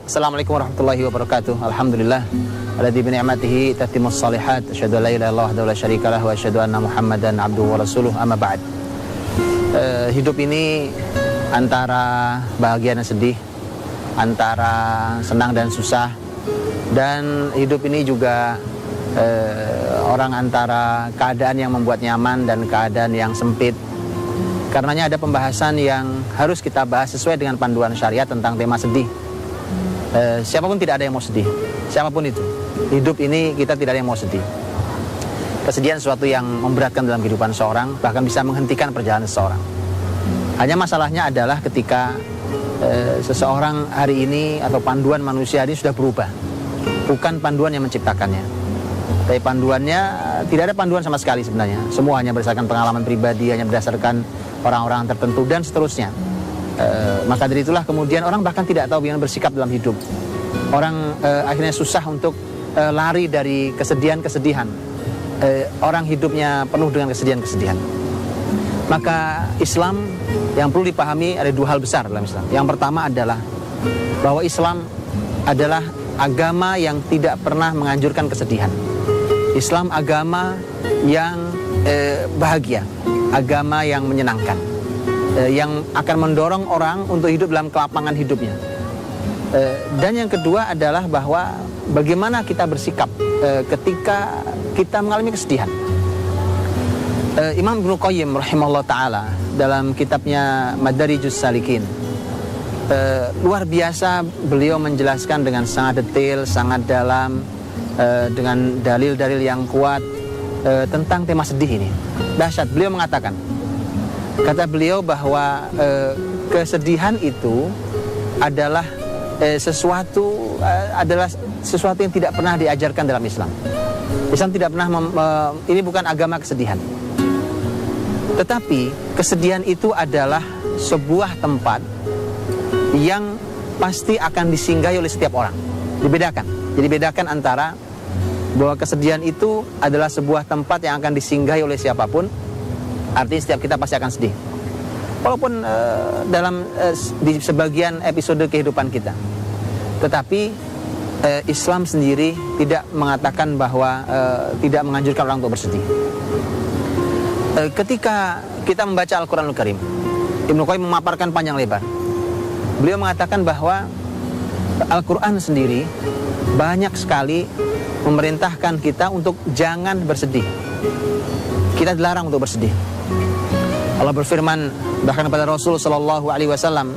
Assalamualaikum warahmatullahi wabarakatuh. Alhamdulillah alladzi bi ni'matihi tatimmus shalihat. Asyhadu an la ilaha illallah wahdahu la syarikalah wa asyhadu anna Muhammadan abduhu wa rasuluh. Amma ba'd. Hidup ini antara bahagia dan sedih, antara senang dan susah, dan hidup ini juga orang antara keadaan yang membuat nyaman dan keadaan yang sempit. Karenanya ada pembahasan yang harus kita bahas sesuai dengan panduan syariat tentang tema sedih. Siapapun tidak ada yang mau sedih, siapapun itu. Hidup ini kita tidak ada yang mau sedih. Kesedihan sesuatu yang memberatkan dalam kehidupan seorang, bahkan bisa menghentikan perjalanan seseorang. Hanya masalahnya adalah ketika seseorang hari ini atau panduan manusia ini sudah berubah. Bukan panduan yang menciptakannya, tapi panduannya tidak ada panduan sama sekali sebenarnya. Semua hanya berdasarkan pengalaman pribadi, hanya berdasarkan orang-orang tertentu dan seterusnya. Maka dari itulah kemudian orang bahkan tidak tahu bagaimana bersikap dalam hidup. Orang akhirnya susah untuk lari dari kesedihan-kesedihan. Orang hidupnya penuh dengan kesedihan-kesedihan. Maka Islam yang perlu dipahami ada dua hal besar dalam Islam. Yang pertama adalah bahwa Islam adalah agama yang tidak pernah menganjurkan kesedihan. Islam agama yang bahagia, agama yang menyenangkan, yang akan mendorong orang untuk hidup dalam kelapangan hidupnya. Dan yang kedua adalah bahwa bagaimana kita bersikap ketika kita mengalami kesedihan. Imam Ibnu Qayyim rahimahullah ta'ala dalam kitabnya Madarijus Salikin, luar biasa beliau menjelaskan dengan sangat detail, sangat dalam, dengan dalil-dalil yang kuat tentang tema sedih ini. Dahsyat. Beliau mengatakan, kata beliau bahwa kesedihan itu adalah sesuatu yang tidak pernah diajarkan dalam Islam. Islam tidak pernah ini bukan agama kesedihan. Tetapi kesedihan itu adalah sebuah tempat yang pasti akan disinggahi oleh setiap orang. Dibedakan. Jadi bedakan antara bahwa kesedihan itu adalah sebuah tempat yang akan disinggahi oleh siapapun. Artinya setiap kita pasti akan sedih. Walaupun di sebagian episode kehidupan kita. Tetapi Islam sendiri tidak mengatakan bahwa tidak menganjurkan orang untuk bersedih. Ketika kita membaca Al-Quranul Karim, Ibnu Qayyim memaparkan panjang lebar. Beliau mengatakan bahwa Al-Quran sendiri banyak sekali memerintahkan kita untuk jangan bersedih. Kita dilarang untuk bersedih. Allah berfirman bahkan kepada Rasul Sallallahu Alaihi Wasallam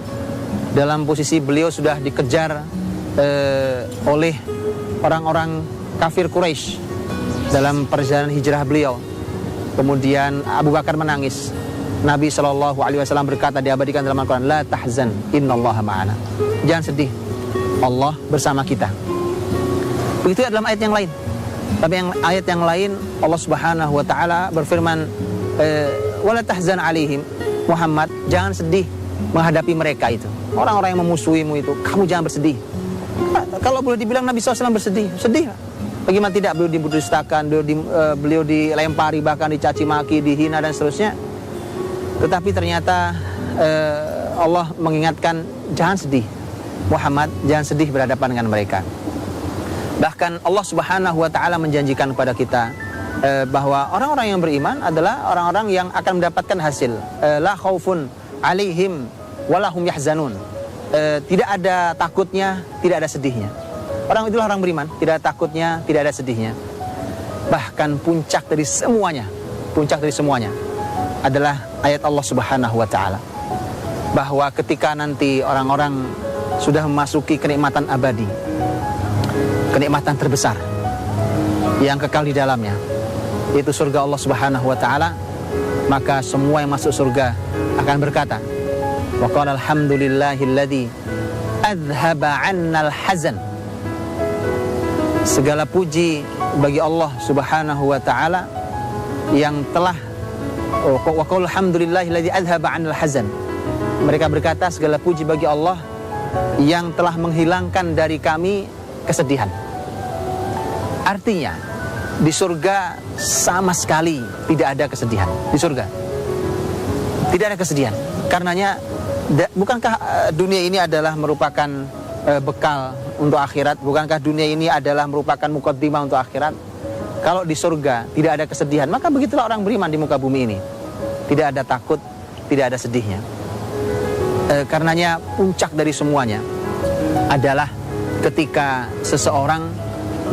dalam posisi beliau sudah dikejar oleh orang-orang kafir Quraisy dalam perjalanan hijrah beliau. Kemudian Abu Bakar menangis. Nabi Sallallahu Alaihi Wasallam berkata, diabadikan dalam Al-Quran, la tahzan, innallaha ma'ana. Jangan sedih, Allah bersama kita. Begitu dalam ayat yang lain. Tapi ayat yang lain Allah Subhanahu Wa Taala berfirman, wala tahzan alaihim, Muhammad, jangan sedih menghadapi mereka itu. Orang-orang yang memusuhimu itu, kamu jangan bersedih. Kalau boleh dibilang Nabi SAW bersedih, sedih. Bagaimana tidak, beliau dibudustakan, beliau dilempari, bahkan dicaci maki, dihina dan seterusnya. Tetapi ternyata Allah mengingatkan, jangan sedih Muhammad, jangan sedih berhadapan dengan mereka. Bahkan Allah Subhanahu Wa Taala menjanjikan kepada kita bahwa orang-orang yang beriman adalah orang-orang yang akan mendapatkan hasil. La khaufun alaihim walahum yahzanun. Tidak ada takutnya, tidak ada sedihnya. Orang itulah orang beriman, tidak ada takutnya, tidak ada sedihnya. Bahkan puncak dari semuanya adalah ayat Allah Subhanahu Wa Taala, bahwa ketika nanti orang-orang sudah memasuki kenikmatan abadi, kenikmatan terbesar yang kekal di dalamnya, yaitu surga Allah Subhanahu Wa Taala, maka semua yang masuk surga akan berkata, wa qala alhamdulillahilladzi adhaba 'annal hazan. Segala puji bagi Allah Subhanahu Wa Taala yang telah, wa qala alhamdulillahilladzi adhaba 'annal hazan. Mereka berkata, segala puji bagi Allah yang telah menghilangkan dari kami kesedihan. Artinya di surga sama sekali tidak ada kesedihan. Di surga tidak ada kesedihan. Karenanya bukankah dunia ini adalah merupakan bekal untuk akhirat? Bukankah dunia ini adalah merupakan mukaddimah untuk akhirat? Kalau di surga tidak ada kesedihan, maka begitulah orang beriman di muka bumi ini. Tidak ada takut, tidak ada sedihnya. Karenanya puncak dari semuanya adalah ketika seseorang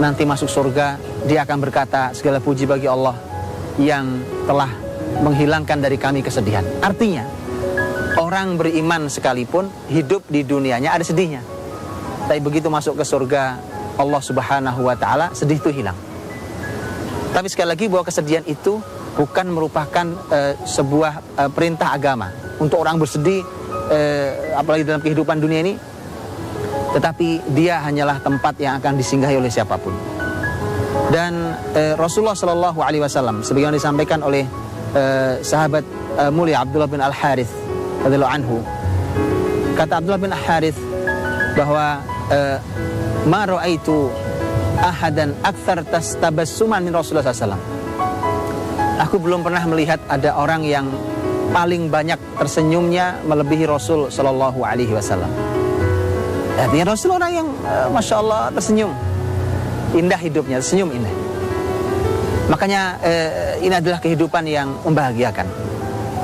nanti masuk surga, dia akan berkata, segala puji bagi Allah yang telah menghilangkan dari kami kesedihan. Artinya, orang beriman sekalipun hidup di dunianya ada sedihnya. Tapi begitu masuk ke surga Allah Subhanahu wa ta'ala, sedih itu hilang. Tapi sekali lagi bahwa kesedihan itu bukan merupakan sebuah perintah agama untuk orang bersedih, apalagi dalam kehidupan dunia ini. Tetapi dia hanyalah tempat yang akan disinggahi oleh siapapun. Dan Rasulullah Shallallahu Alaihi Wasallam, sebagaimana disampaikan oleh sahabat mulia Abdullah bin Al-Harith radhiyallahu anhu, kata Abdullah bin Al-Harith bahwa ma ra'aitu ahadan akthar tastabassuman min Rasulullah SAW. Aku belum pernah melihat ada orang yang paling banyak tersenyumnya melebihi Rasul Sallallahu Alaihi Wasallam. Artinya Rasul orang yang Masya Allah tersenyum, indah hidupnya, tersenyum indah. Makanya ini adalah kehidupan yang membahagiakan.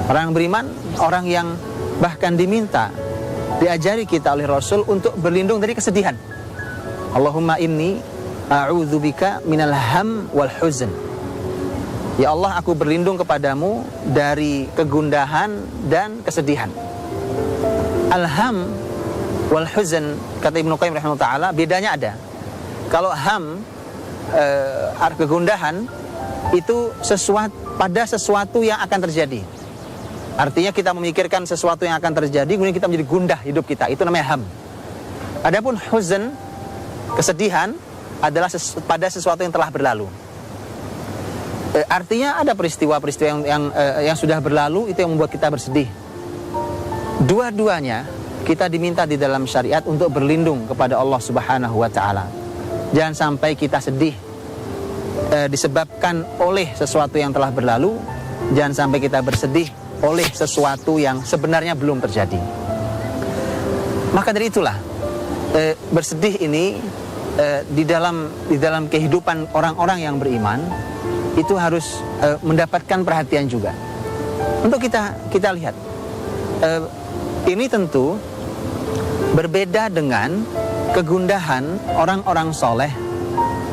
Orang beriman, orang yang bahkan diminta, diajari kita oleh Rasul untuk berlindung dari kesedihan. Allahumma inni a'udzubika minal ham wal huzn. Ya Allah, aku berlindung kepadamu dari kegundahan dan kesedihan. Al-ham wal huzn, kata Ibnu Qayyim rahimahullah ta'ala, bedanya ada. Kalau ham, kegundahan, itu pada sesuatu yang akan terjadi. Artinya kita memikirkan sesuatu yang akan terjadi, kemudian kita menjadi gundah hidup kita. Itu namanya ham. Adapun huzn, kesedihan, adalah pada sesuatu yang telah berlalu. Artinya ada peristiwa-peristiwa yang sudah berlalu, itu yang membuat kita bersedih. Dua-duanya kita diminta di dalam syariat untuk berlindung kepada Allah Subhanahu wa ta'ala. Jangan sampai kita sedih disebabkan oleh sesuatu yang telah berlalu. Jangan sampai kita bersedih oleh sesuatu yang sebenarnya belum terjadi. Maka dari itulah bersedih ini di dalam kehidupan orang-orang yang beriman itu harus mendapatkan perhatian juga. Untuk kita lihat, ini tentu berbeda dengan kegundahan orang-orang soleh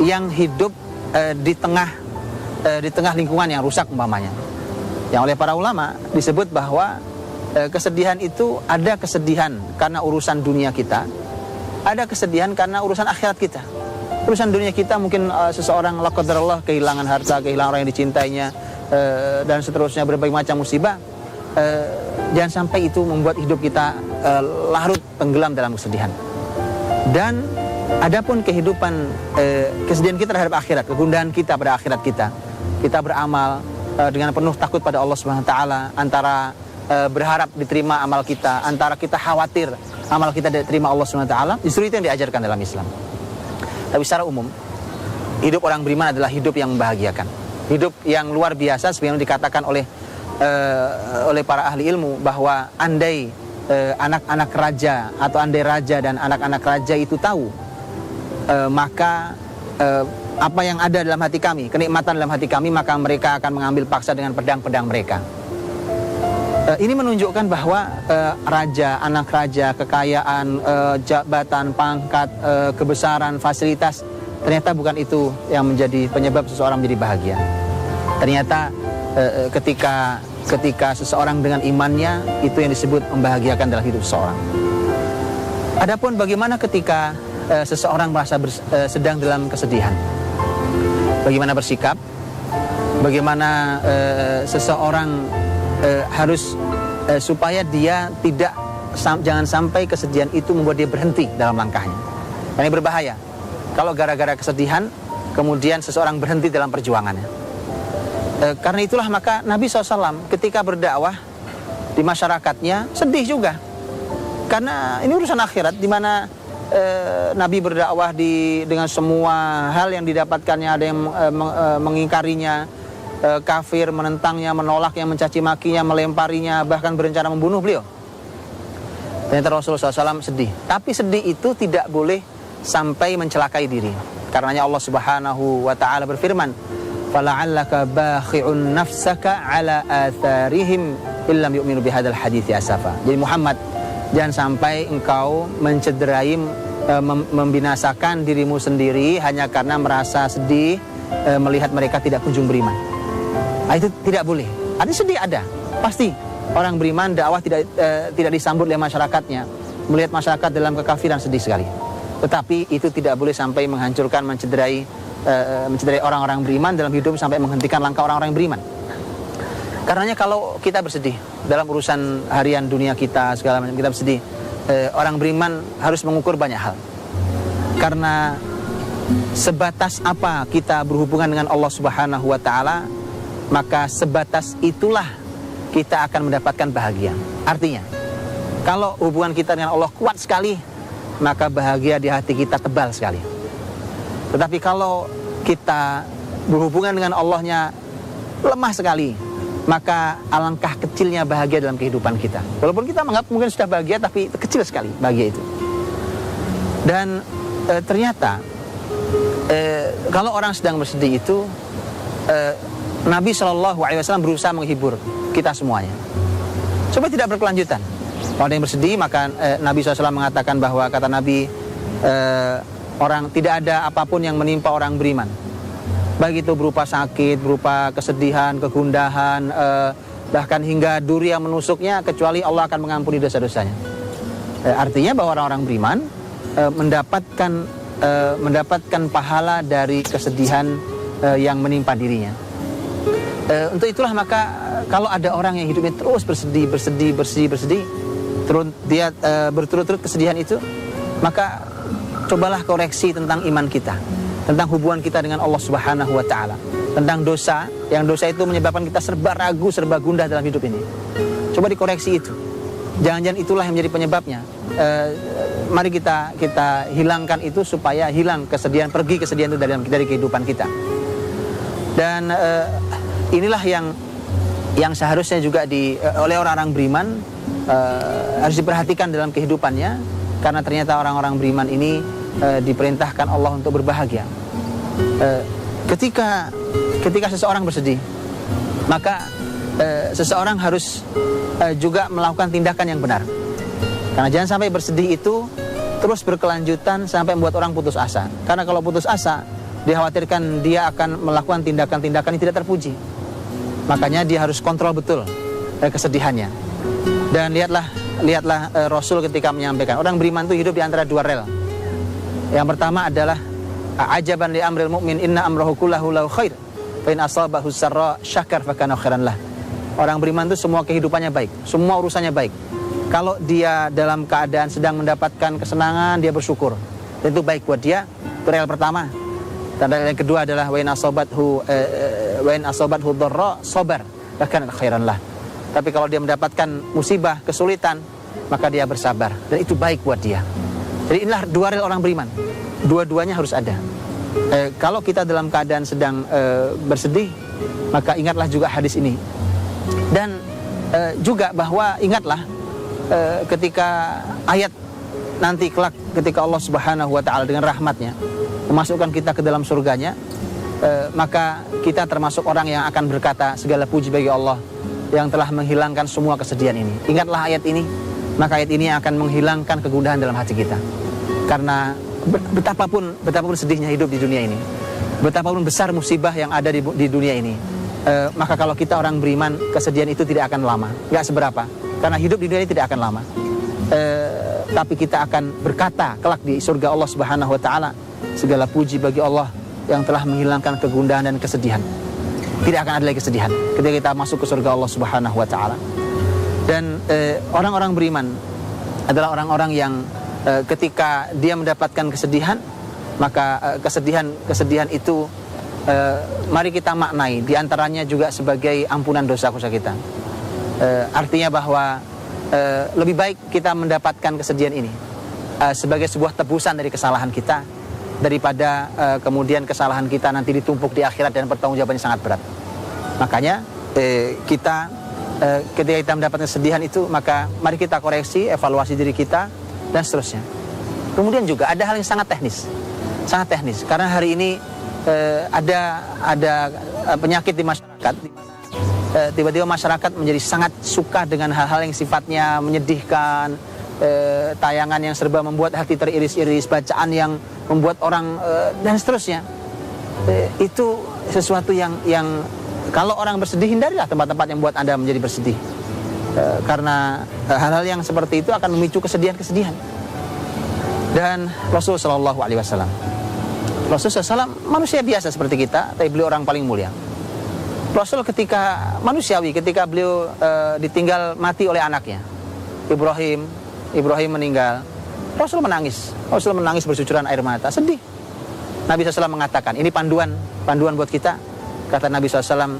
yang hidup di tengah lingkungan yang rusak umpamanya. Yang oleh para ulama disebut bahwa kesedihan itu ada kesedihan karena urusan dunia kita, ada kesedihan karena urusan akhirat kita. Urusan dunia kita mungkin seseorang la qadarullah kehilangan harta, kehilangan orang yang dicintainya, dan seterusnya, berbagai macam musibah. Jangan sampai itu membuat hidup kita larut tenggelam dalam kesedihan. Dan adapun kehidupan kesedihan kita terhadap akhirat, kegundahan kita pada akhirat kita beramal dengan penuh takut pada Allah Subhanahu wa taala, antara berharap diterima amal kita, antara kita khawatir amal kita diterima Allah Subhanahu wa taala. Justru itu yang diajarkan dalam Islam. Tapi secara umum, hidup orang beriman adalah hidup yang membahagiakan, hidup yang luar biasa, sebagaimana dikatakan oleh para ahli ilmu bahwa andai anak-anak raja atau andai raja dan anak-anak raja itu tahu, maka apa yang ada dalam hati kami, kenikmatan dalam hati kami, maka mereka akan mengambil paksa dengan pedang-pedang mereka. Ini menunjukkan bahwa raja, anak raja, kekayaan, jabatan, pangkat, kebesaran, fasilitas, ternyata bukan itu yang menjadi penyebab seseorang menjadi bahagia. Ternyata ketika seseorang dengan imannya, itu yang disebut membahagiakan dalam hidup seseorang. Adapun bagaimana ketika seseorang merasa sedang dalam kesedihan, bagaimana bersikap, bagaimana seseorang harus supaya dia jangan sampai kesedihan itu membuat dia berhenti dalam langkahnya. Ini berbahaya kalau gara-gara kesedihan kemudian seseorang berhenti dalam perjuangannya. Karena itulah maka Nabi SAW ketika berdakwah di masyarakatnya sedih juga, karena ini urusan akhirat, di mana Nabi berdakwah dengan semua hal yang didapatkannya. Ada yang mengingkarinya, kafir, menentangnya, menolak, yang mencaci makinya, melemparinya, bahkan berencana membunuh beliau. Ternyata Rasulullah SAW sedih. Tapi sedih itu tidak boleh sampai mencelakai diri. Karenanya Allah Subhanahu wa taala berfirman, "Fala'allaka bakhi'un nafsaka 'ala atharihim illam yu'minu bihadzal hadithi asafa." Jadi Muhammad, jangan sampai engkau mencederai, membinasakan dirimu sendiri hanya karena merasa sedih melihat mereka tidak kunjung beriman. Itu tidak boleh. Artinya sedih ada, pasti. Orang beriman dakwah tidak disambut oleh masyarakatnya. Melihat masyarakat dalam kekafiran sedih sekali. Tetapi itu tidak boleh sampai menghancurkan, mencederai orang-orang beriman dalam hidup, sampai menghentikan langkah orang-orang beriman. Karenanya kalau kita bersedih dalam urusan harian dunia kita, segala macam kita bersedih, orang beriman harus mengukur banyak hal. Karena sebatas apa kita berhubungan dengan Allah Subhanahu wa taala, maka sebatas itulah kita akan mendapatkan bahagia. Artinya, kalau hubungan kita dengan Allah kuat sekali, maka bahagia di hati kita tebal sekali. Tetapi kalau kita berhubungan dengan Allahnya lemah sekali, maka alangkah kecilnya bahagia dalam kehidupan kita. Walaupun kita menganggap mungkin sudah bahagia, tapi kecil sekali bahagia itu. Dan ternyata kalau orang sedang bersedih itu, Nabi SAW berusaha menghibur kita semuanya supaya tidak berkelanjutan. Kalau ada yang bersedih, maka Nabi SAW mengatakan bahwa, kata Nabi, orang tidak ada apapun yang menimpa orang beriman, baik itu berupa sakit, berupa kesedihan, kegundahan, bahkan hingga duri yang menusuknya, kecuali Allah akan mengampuni dosa-dosanya. Artinya bahwa orang-orang beriman mendapatkan pahala dari kesedihan yang menimpa dirinya. Untuk itulah maka kalau ada orang yang hidupnya terus bersedih, dia berturut-turut kesedihan itu, maka cobalah koreksi tentang iman kita, tentang hubungan kita dengan Allah Subhanahu wa taala, tentang dosa, yang dosa itu menyebabkan kita serba ragu, serba gundah dalam hidup ini. Coba dikoreksi itu. Jangan-jangan itulah yang menjadi penyebabnya. Mari kita hilangkan itu supaya hilang kesedihan, pergi kesedihan itu dari kehidupan kita. Dan inilah yang seharusnya juga oleh orang-orang beriman harus diperhatikan dalam kehidupannya, karena ternyata orang-orang beriman ini diperintahkan Allah untuk berbahagia. Ketika seseorang bersedih, maka seseorang harus juga melakukan tindakan yang benar. Karena jangan sampai bersedih itu terus berkelanjutan sampai membuat orang putus asa. Karena kalau putus asa, dikhawatirkan dia akan melakukan tindakan-tindakan yang tidak terpuji. Makanya dia harus kontrol betul kesedihannya. Dan lihatlah Rasul ketika menyampaikan, orang beriman itu hidup di antara dua rel. Yang pertama adalah ajaban li amril mu'min inna amrahu kullahu lahu khair fa in asabahu sarra syakar fa kana khairan lah. Orang beriman itu semua kehidupannya baik, semua urusannya baik. Kalau dia dalam keadaan sedang mendapatkan kesenangan, dia bersyukur. Dan itu baik buat dia. Itu rel pertama. Dan yang kedua adalah wa in asabathu dharra sabar fa kana khairan lah. Tapi kalau dia mendapatkan musibah, kesulitan, maka dia bersabar, dan itu baik buat dia. Jadi inilah dua rel orang beriman. Dua-duanya harus ada. Kalau kita dalam keadaan sedang bersedih, maka ingatlah juga hadis ini. Dan juga bahwa ingatlah ketika ayat nanti kelak, ketika Allah Subhanahu wa taala dengan rahmatnya memasukkan kita ke dalam surganya, maka kita termasuk orang yang akan berkata segala puji bagi Allah yang telah menghilangkan semua kesedihan ini. Ingatlah ayat ini, maka ayat ini akan menghilangkan kegundahan dalam hati kita. Karena betapapun sedihnya hidup di dunia ini, betapapun besar musibah yang ada di dunia ini, maka kalau kita orang beriman, kesedihan itu tidak akan lama, nggak seberapa. Karena hidup di dunia ini tidak akan lama. Tapi kita akan berkata kelak di surga Allah Subhanahu wa taala, segala puji bagi Allah yang telah menghilangkan kegundahan dan kesedihan. Tidak akan ada lagi kesedihan ketika kita masuk ke surga Allah Subhanahu wa taala. Dan orang-orang beriman adalah orang-orang yang ketika dia mendapatkan kesedihan, maka kesedihan itu mari kita maknai di antaranya juga sebagai ampunan dosa-dosa kita. Artinya bahwa lebih baik kita mendapatkan kesedihan ini sebagai sebuah tebusan dari kesalahan kita, daripada kemudian kesalahan kita nanti ditumpuk di akhirat dan pertanggungjawabannya sangat berat. Makanya kita ketika kita mendapatkan kesedihan itu, maka mari kita koreksi, evaluasi diri kita, dan seterusnya. Kemudian juga ada hal yang sangat teknis, karena hari ini ada penyakit di masyarakat, tiba-tiba masyarakat menjadi sangat suka dengan hal-hal yang sifatnya menyedihkan, tayangan yang serba membuat hati teriris-iris, bacaan yang membuat orang dan seterusnya. Itu sesuatu yang kalau orang bersedih, hindarilah tempat-tempat yang membuat Anda menjadi bersedih, karena hal-hal yang seperti itu akan memicu kesedihan-kesedihan. Dan Rasul Shallallahu Alaihi Wasallam, manusia biasa seperti kita, tapi beliau orang paling mulia. Rasul ketika manusiawi, ketika beliau ditinggal mati oleh anaknya Ibrahim meninggal, Rasul menangis bercucuran air mata, sedih. Nabi SAW mengatakan, ini panduan buat kita. Kata Nabi SAW,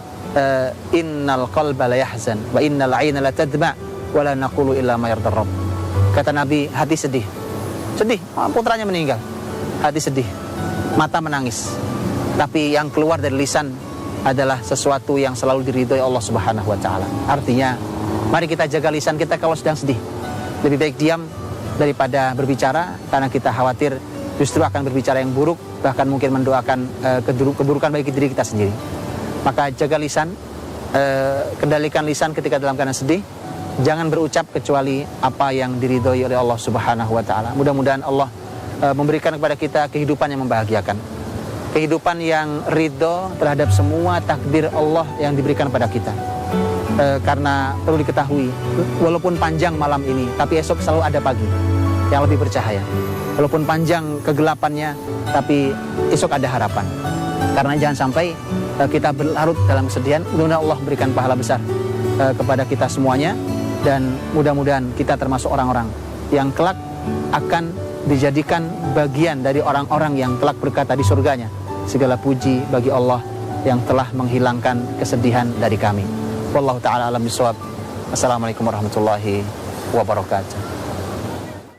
innal qalba la yahzan wa innal aina la tadma wa la naqulu illa ma yardar rabb. Kata Nabi, hati sedih, putranya meninggal, hati sedih, mata menangis, tapi yang keluar dari lisan adalah sesuatu yang selalu diridhoi Allah Subhanahu wa taala. Artinya, mari kita jaga lisan kita kalau sedang sedih. Lebih baik diam daripada berbicara, karena kita khawatir justru akan berbicara yang buruk, bahkan mungkin mendoakan keburukan bagi diri kita sendiri. Maka jaga lisan, kendalikan lisan ketika dalam keadaan sedih. Jangan berucap kecuali apa yang diridhoi oleh Allah Subhanahu wa taala. Mudah-mudahan Allah memberikan kepada kita kehidupan yang membahagiakan, kehidupan yang ridho terhadap semua takdir Allah yang diberikan pada kita. Karena perlu diketahui, walaupun panjang malam ini, tapi esok selalu ada pagi yang lebih bercahaya. Walaupun panjang kegelapannya, tapi esok ada harapan. Karena jangan sampai kita berlarut dalam kesedihan. Mudah-mudahan Allah berikan pahala besar kepada kita semuanya, dan mudah-mudahan kita termasuk orang-orang yang kelak akan dijadikan bagian dari orang-orang yang kelak berkata di surganya, segala puji bagi Allah yang telah menghilangkan kesedihan dari kami. Wallahu ta'ala alam bisawab. Assalamualaikum warahmatullahi wabarakatuh.